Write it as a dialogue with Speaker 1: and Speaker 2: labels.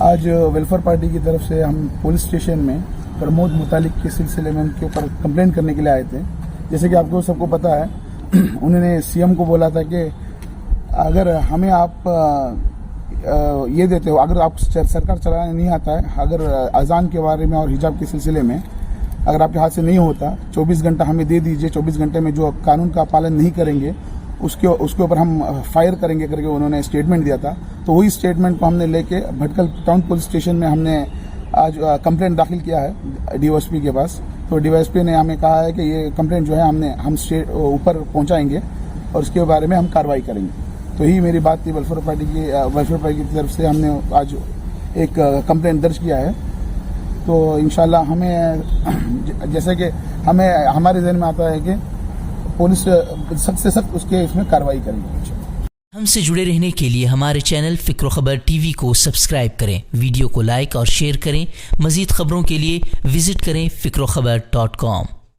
Speaker 1: आज welfare party की तरफ से हम पुलिस स्टेशन में प्रमोद मुतालिक के सिलसिले में उनके ऊपर कंप्लेंट करने के लिए आए थे। जैसे कि आपको सबको पता है, उन्होंने सीएम को बोला था कि अगर हमें आप ये देते हो, अगर आप सरकार चलाने नहीं आता है, अगर अजान के बारे में और हिजाब के सिलसिले में अगर आपके हाथ से नहीं होता, 24 घंटा हमें दे दीजिए, 24 घंटे में जो कानून का पालन नहीं करेंगे उसके ऊपर हम फायर करेंगे करके उन्होंने स्टेटमेंट दिया था। तो वही स्टेटमेंट को हमने लेके भटकल टाउन पुलिस स्टेशन में हमने आज कंप्लेंट दाखिल किया है डीवाईएसपी के पास। तो डीवाईएसपी ने हमें कहा है कि ये कंप्लेंट जो है हम ऊपर पहुंचाएंगे और उसके बारे में हम कार्रवाई करेंगे। तो यही मेरी बात थी। वेलफेयर पार्टी की तरफ से हमने आज एक कंप्लेंट दर्ज किया है। तो इंशाल्लाह हमें जैसे कि हमारे ज़हन में आता है कि पुलिस सख्त से सख्त उसके इसमें कार्रवाई करेगी।
Speaker 2: हमसे जुड़े रहने के लिए हमारे चैनल फिक्र खबर टीवी को सब्सक्राइब करें, वीडियो को लाइक और शेयर करें। मजीद खबरों के लिए विजिट करें fikrokhabar.com।